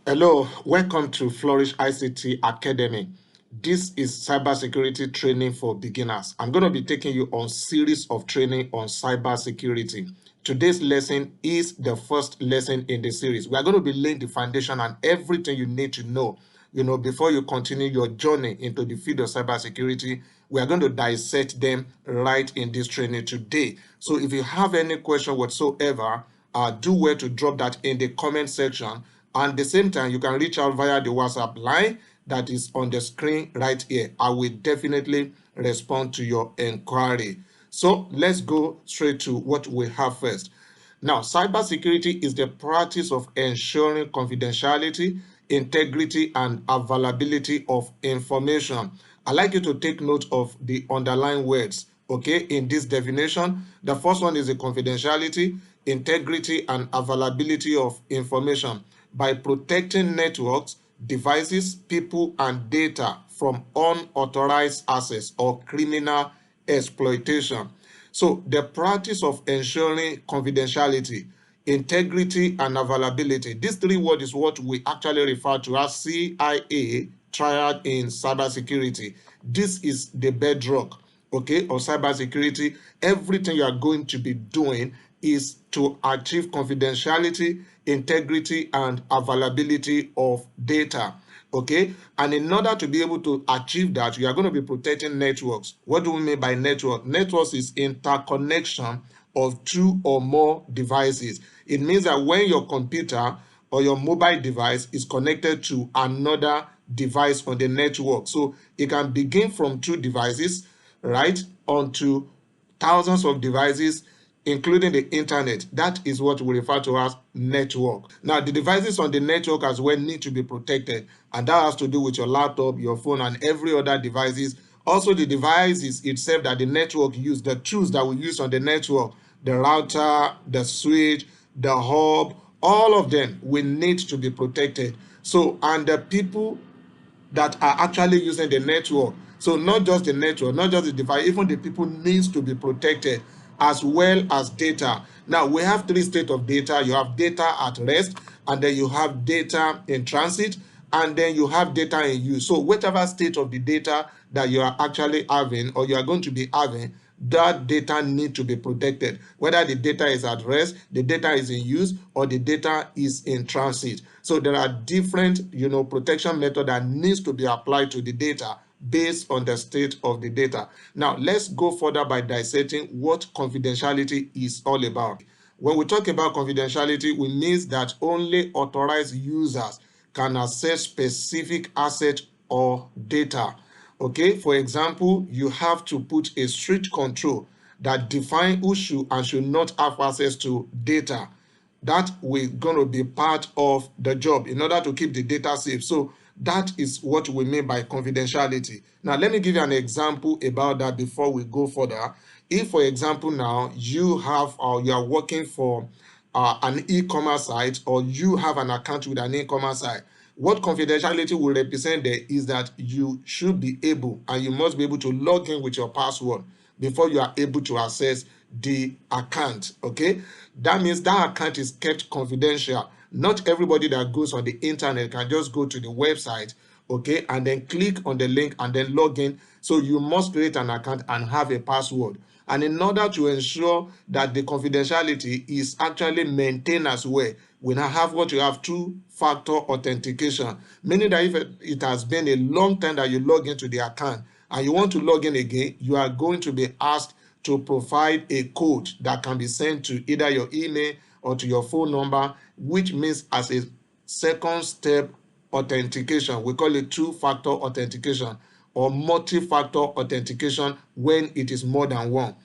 Hello, welcome to Flourish ICT Academy. This is cybersecurity training for beginners. I'm going to be taking you on series of training on cybersecurity. Today's lesson is the first lesson in the series. We are going to be laying the foundation and everything you need to know, before you continue your journey into the field of cybersecurity. We are going to dissect them right in this training today. So if you have any question whatsoever, do well to drop that in the comment section. And at the same time, you can reach out via the WhatsApp line that is on the screen right here. I will definitely respond to your inquiry. So let's go straight to what we have first. Now, cybersecurity is the practice of ensuring confidentiality, integrity, and availability of information. I'd like you to take note of the underlying words, okay, in this definition. The first one is the confidentiality, integrity, and availability of information by protecting networks, devices, people, and data from unauthorized access or criminal exploitation. So the practice of ensuring confidentiality, integrity, and availability, these three words is what we actually refer to as CIA triad in cybersecurity. This is the bedrock, okay, of cybersecurity. Everything you are going to be doing is to achieve confidentiality, integrity, and availability of data. Okay, and in order to be able to achieve that, you are going to be protecting networks. What do we mean by network? Networks is interconnection of two or more devices. It means that when your computer or your mobile device is connected to another device on the network, so it can begin from two devices, right, onto thousands of devices, including the internet. That is what we refer to as network. Now, the devices on the network as well need to be protected, and that has to do with your laptop, your phone, and every other devices. Also, the devices itself that the network use, the tools that we use on the network, the router, the switch, the hub, all of them will need to be protected. So, and the people that are actually using the network. So not just the network, not just the device, even the people needs to be protected as well as data. Now we have three states of data. You have data at rest, and then you have data in transit, and then you have data in use. So whatever state of the data that you are actually having or you are going to be having, that data need to be protected, whether the data is at rest, the data is in use, or the data is in transit. So there are different protection method that needs to be applied to the data based on the state of the data. Now let's go further by dissecting what confidentiality is all about. When we talk about confidentiality, we mean that only authorized users can access specific asset or data. Okay, for example, you have to put a strict control that define who should and should not have access to data. That will going to be part of the job in order to keep the data safe. So that is what we mean by confidentiality. Now, let me give you an example about that before we go further. If, for example, now you have or you are working for an e-commerce site, or you have an account with an e-commerce site, what confidentiality will represent there is that you should be able and you must be able to log in with your password before you are able to access the account. Okay, that means that account is kept confidential. Not everybody that goes on the internet can just go to the website, okay, and then click on the link and then log in. So you must create an account and have a password. And in order to ensure that the confidentiality is actually maintained as well, we now have what you have two-factor authentication, meaning that if it has been a long time that you log into the account and you want to log in again, you are going to be asked to provide a code that can be sent to either your email or to your phone number, which means as a second step authentication. We call it two-factor authentication or multi-factor authentication when it is more than one.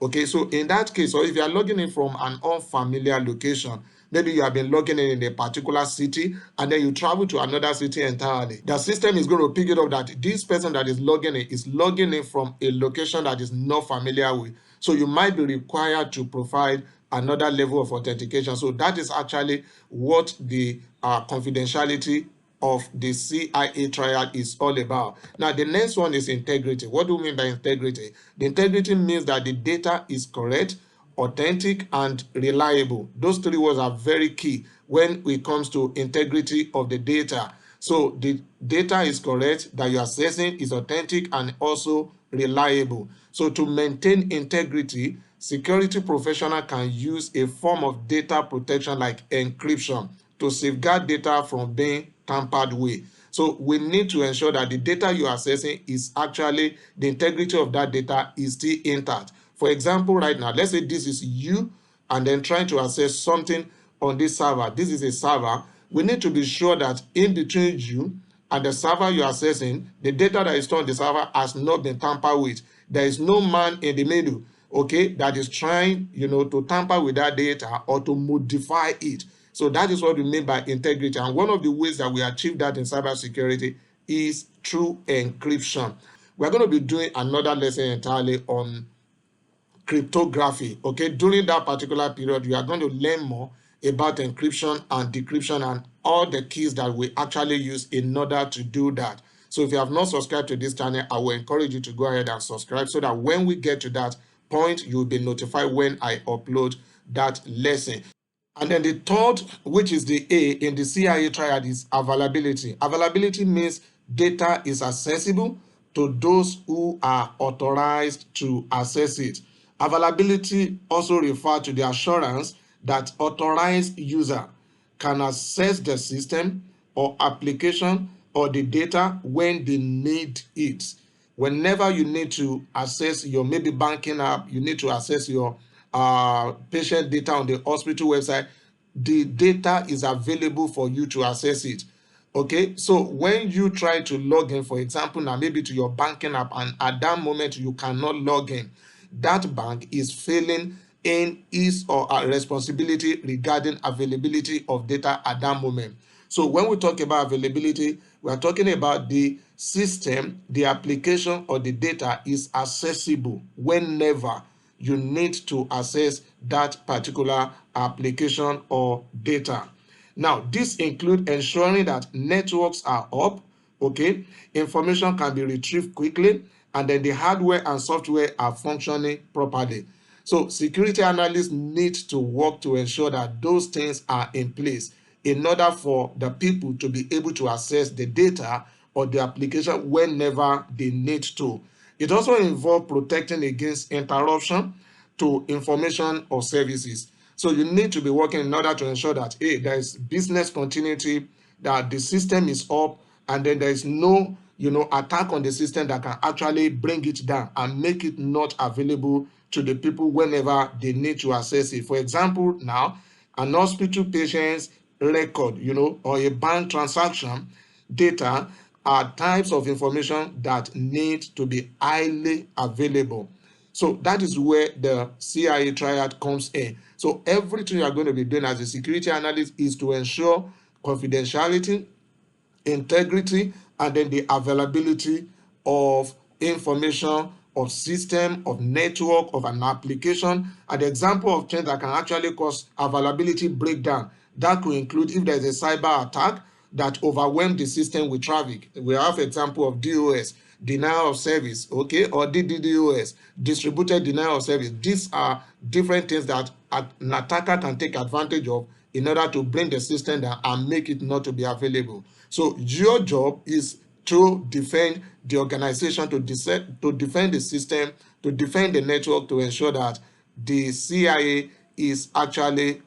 Okay, so in that case, or if you are logging in from an unfamiliar location, maybe you have been logging in a particular city and then you travel to another city entirely, the system is going to pick it up that this person that is logging in from a location that is not familiar with. So you might be required to provide another level of authentication. So that is actually what the confidentiality of the CIA triad is all about. Now, the next one is integrity. What do we mean by integrity? The integrity means that the data is correct, authentic, and reliable. Those three words are very key when it comes to integrity of the data. So the data is correct, that you are accessing is authentic and also reliable. So to maintain integrity, security professional can use a form of data protection like encryption to safeguard data from being tampered with. So we need to ensure that the data you are accessing is actually, the integrity of that data is still intact. For example, right now, let's say this is you and then trying to access something on this server. This is a server. We need to be sure that in between you and the server you are accessing, the data that is stored on the server has not been tampered with. There is no man in the middle, okay, that is trying, to tamper with that data or to modify it. So that is what we mean by integrity. And one of the ways that we achieve that in cybersecurity is through encryption. We're going to be doing another lesson entirely on cryptography. Okay, during that particular period, you are going to learn more about encryption and decryption and all the keys that we actually use in order to do that. So if you have not subscribed to this channel, I will encourage you to go ahead and subscribe so that when we get to that point, you'll be notified when I upload that lesson. And then the third, which is the A in the CIA triad, is availability. Availability means data is accessible to those who are authorized to access it. Availability also refers to the assurance that authorized user can access the system or application or the data when they need it. Whenever you need to access your maybe banking app, you need to access your patient data on the hospital website, the data is available for you to access it. Okay, so when you try to log in, for example, now maybe to your banking app, and at that moment you cannot log in, that bank is failing in his or her responsibility regarding availability of data at that moment. So when we talk about availability, we are talking about the system, the application, or the data is accessible whenever you need to access that particular application or data. Now, this includes ensuring that networks are up, okay, information can be retrieved quickly, and then the hardware and software are functioning properly. So security analysts need to work to ensure that those things are in place in order for the people to be able to access the data or the application whenever they need to. It also involves protecting against interruption to information or services. So you need to be working in order to ensure that there is business continuity, that the system is up, and then there is no attack on the system that can actually bring it down and make it not available to the people whenever they need to access it. For example, now an hospital patient's record, or a bank transaction data are types of information that need to be highly available. So that is where the CIA triad comes in. So everything you are going to be doing as a security analyst is to ensure confidentiality, integrity, and then the availability of information, of system, of network, of an application. An example of things that can actually cause availability breakdown, that could include if there is a cyber attack that overwhelms the system with traffic. We have example of DOS, denial of service, okay, or DDoS, distributed denial of service. These are different things that an attacker can take advantage of in order to bring the system down and make it not to be available. So your job is to defend the organization, to defend the system, to defend the network, to ensure that the CIA is actually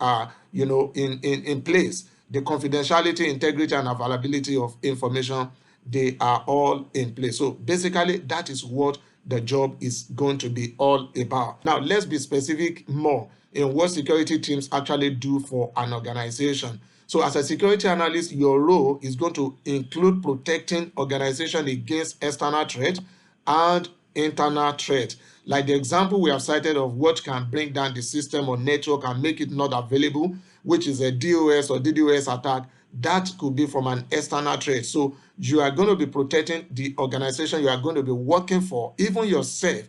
in place. The confidentiality, integrity, and availability of information, they are all in place. So basically, that is what the job is going to be all about. Now, let's be specific more in what security teams actually do for an organization. So as a security analyst, your role is going to include protecting organization against external threat and internal threat. Like the example we have cited of what can bring down the system or network and make it not available, which is a DOS or DDoS attack, that could be from an external threat. So you are going to be protecting the organization you are going to be working for, even yourself,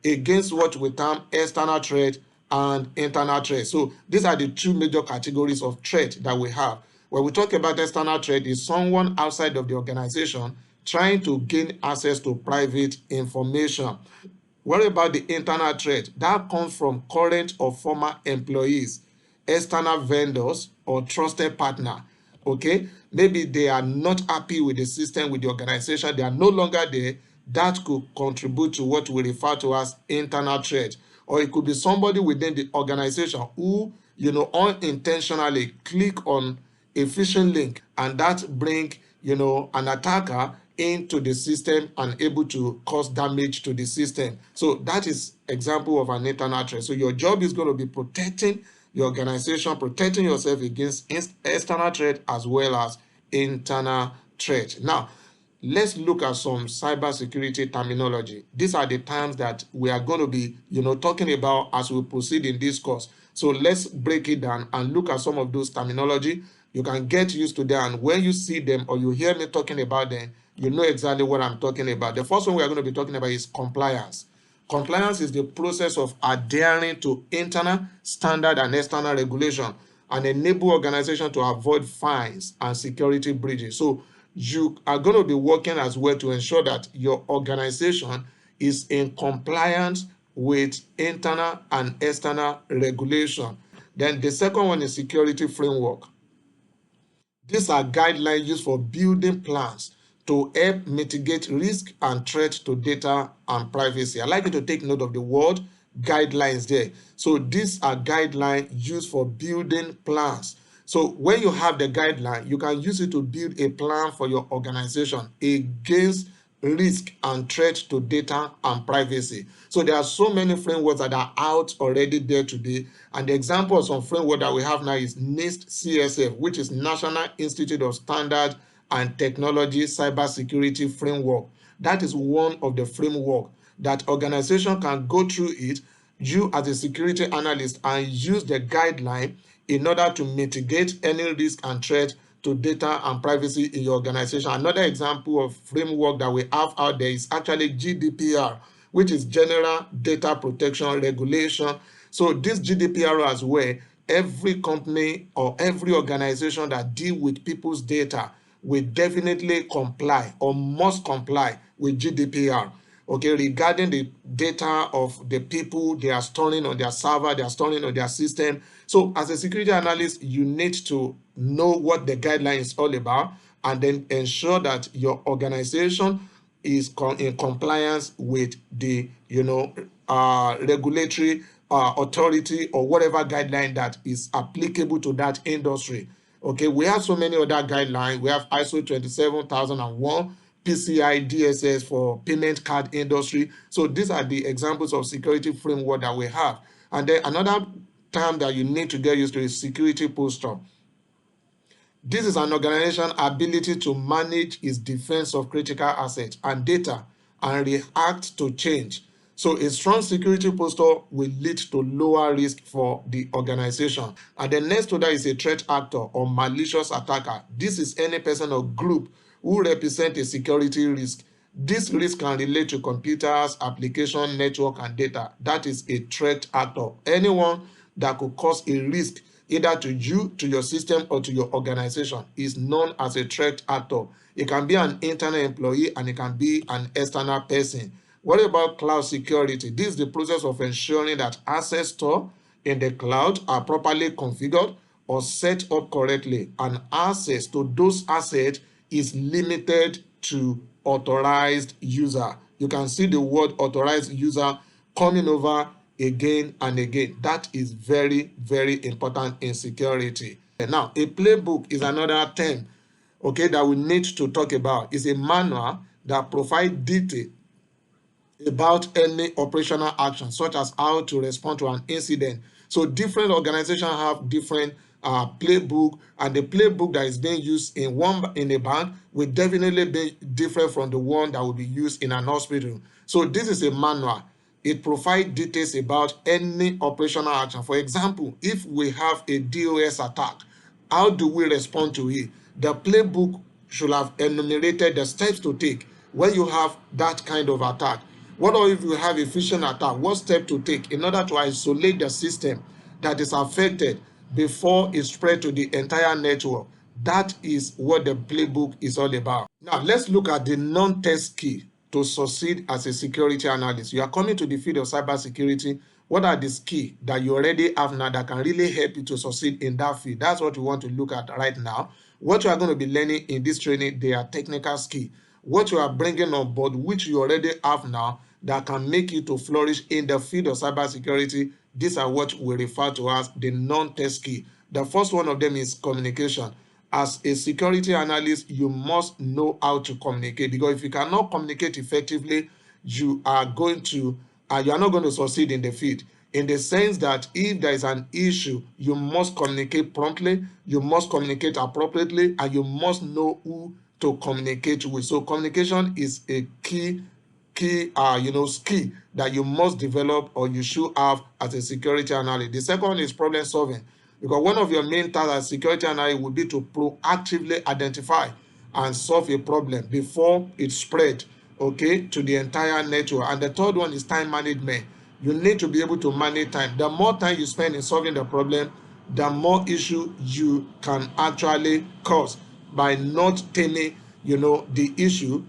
against what we term external threat and internal threat. So these are the two major categories of threat that we have. When we talk about external threat, is someone outside of the organization trying to gain access to private information. What about the internal threat? That comes from current or former employees, external vendors, or trusted partner. Okay, maybe they are not happy with the system, with the organization, they are no longer there. That could contribute to what we refer to as internal threat. Or it could be somebody within the organization who, unintentionally click on a phishing link, and that bring, an attacker into the system and able to cause damage to the system. So that is example of an internal threat. So your job is going to be protecting your organization, protecting yourself against external threat as well as internal threat. Now, let's look at some cybersecurity terminology. These are the terms that we are going to be, talking about as we proceed in this course. So let's break it down and look at some of those terminology. You can get used to them, and when you see them or you hear me talking about them, you know exactly what I'm talking about. The first one we are going to be talking about is compliance. Compliance is the process of adhering to internal, standard, and external regulation and enable organization to avoid fines and security breaches. So you are going to be working as well to ensure that your organization is in compliance with internal and external regulation. Then the second one is security framework. These are guidelines used for building plans to help mitigate risk and threat to data and privacy. I'd like you to take note of the word guidelines there. So these are guidelines used for building plans. So when you have the guideline, you can use it to build a plan for your organization against risk and threat to data and privacy. So there are so many frameworks that are out already there today, and the example of some framework that we have now is NIST CSF, which is National Institute of Standards and Technology Cybersecurity Framework. That is one of the framework that organization can go through it, you as a security analyst, and use the guideline in order to mitigate any risk and threat to data and privacy in your organization. Another example of framework that we have out there is actually GDPR, which is General Data Protection Regulation. So this GDPR as well, every company or every organization that deal with people's data will definitely comply or must comply with GDPR. Okay, regarding the data of the people they are storing on their server, they are storing on their system. So as a security analyst, you need to know what the guideline is all about and then ensure that your organization is in compliance with the regulatory authority or whatever guideline that is applicable to that industry. Okay, we have so many other guidelines. We have ISO 27001, PCI DSS for payment card industry. So these are the examples of security framework that we have. And then another term that you need to get used to is security posture. This is an organization's ability to manage its defense of critical assets and data and react to change. So a strong security posture will lead to lower risk for the organization. And the next to that is a threat actor or malicious attacker. This is any person or group who represent a security risk. This risk can relate to computers, application, network, and data. That is a threat actor. Anyone that could cause a risk either to you, to your system, or to your organization is known as a threat actor. It can be an internal employee and it can be an external person. What about cloud security? This is the process of ensuring that assets stored in the cloud are properly configured or set up correctly, and access to those assets is limited to authorized user. You can see the word authorized user coming over again and again. That is very, very important in security. Now, a playbook is another term, okay, that we need to talk about. It's a manual that provides detail about any operational action, such as how to respond to an incident. So different organizations have different playbook, and the playbook that is being used in a bank will definitely be different from the one that will be used in an hospital. So this is a manual. It provides details about any operational action. For example, if we have a DOS attack, how do we respond to it? The playbook should have enumerated the steps to take when you have that kind of attack. What if you have a phishing attack? What step to take in order to isolate the system that is affected before it spread to the entire network? That is what the playbook is all about. Now, let's look at the non-test key to succeed as a security analyst? You are coming to the field of cybersecurity. What are the skills that you already have now that can really help you to succeed in that field? That's what we want to look at right now. What you are going to be learning in this training, they are technical skills. What you are bringing on board, which you already have now, that can make you to flourish in the field of cybersecurity, these are what we refer to as the non-tech skill. The first one of them is communication. As a security analyst, you must know how to communicate, because if you cannot communicate effectively, you are not going to succeed in the field, in the sense that if there is an issue, you must communicate promptly, you must communicate appropriately, and you must know who to communicate with. So communication is a key skill that you must develop, or you should have as a security analyst. The second is problem solving, because one of your main tasks as security analyst would be to proactively identify and solve a problem before it spread, okay, to the entire network. And the third one is time management. You need to be able to manage time. The more time you spend in solving the problem, the more issue you can actually cause by not taming the issue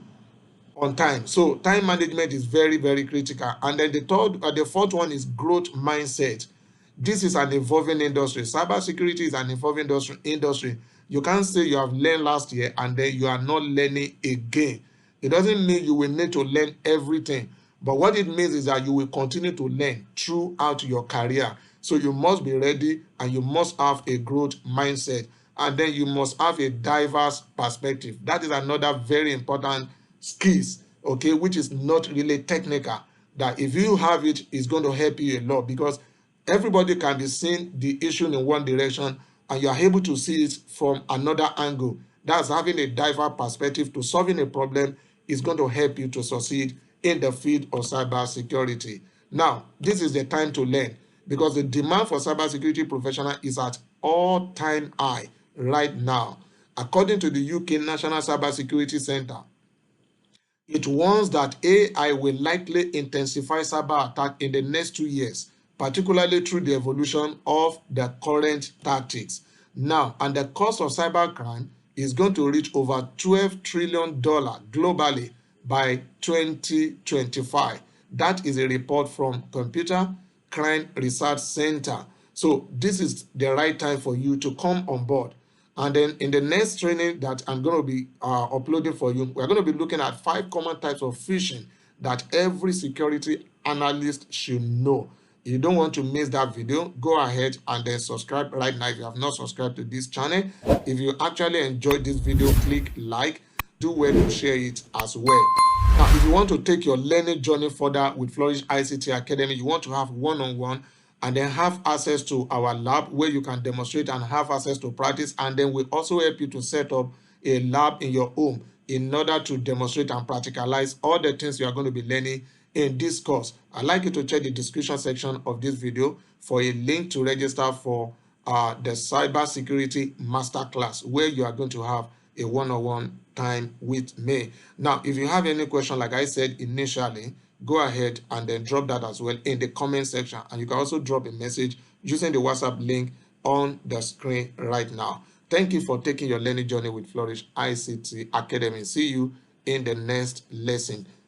on time. So time management is very, very critical. And then the fourth one is growth mindset. This is an evolving industry. Cybersecurity is an evolving industry. You can't say you have learned last year and then you are not learning again. It doesn't mean you will need to learn everything, but what it means is that you will continue to learn throughout your career. So you must be ready, and you must have a growth mindset, and then you must have a diverse perspective. That is another very important skills, okay, which is not really technical, that if you have it, it's going to help you a lot, because everybody can be seeing the issue in one direction and you are able to see it from another angle. That's having a diverse perspective to solving a problem is going to help you to succeed in the field of cybersecurity. Now, this is the time to learn, because the demand for cybersecurity professional is at all-time high right now. According to the UK National Cybersecurity Center, it warns that AI will likely intensify cyber attack in the next 2 years, particularly through the evolution of the current tactics. Now, and the cost of cybercrime is going to reach over $12 trillion globally by 2025. That is a report from Computer Crime Research Center. So this is the right time for you to come on board. And then in the next training that I'm going to be uploading for you, we're going to be looking at 5 common types of phishing that every security analyst should know. If you don't want to miss that video, go ahead and then subscribe right now if you have not subscribed to this channel. If you actually enjoyed this video, click like. Do well to share it as well. Now, if you want to take your learning journey further with Flourish ICT Academy, you want to have one-on-one and then have access to our lab where you can demonstrate and have access to practice, and then we also help you to set up a lab in your home in order to demonstrate and practicalize all the things you are going to be learning in this course. I'd like you to check the description section of this video for a link to register for the cybersecurity masterclass, where you are going to have a one-on-one time with me. Now, if you have any question, like I said initially, go ahead and then drop that as well in the comment section, and you can also drop a message using the WhatsApp link on the screen right now. Thank you for taking your learning journey with Flourish ICT Academy. See you in the next lesson.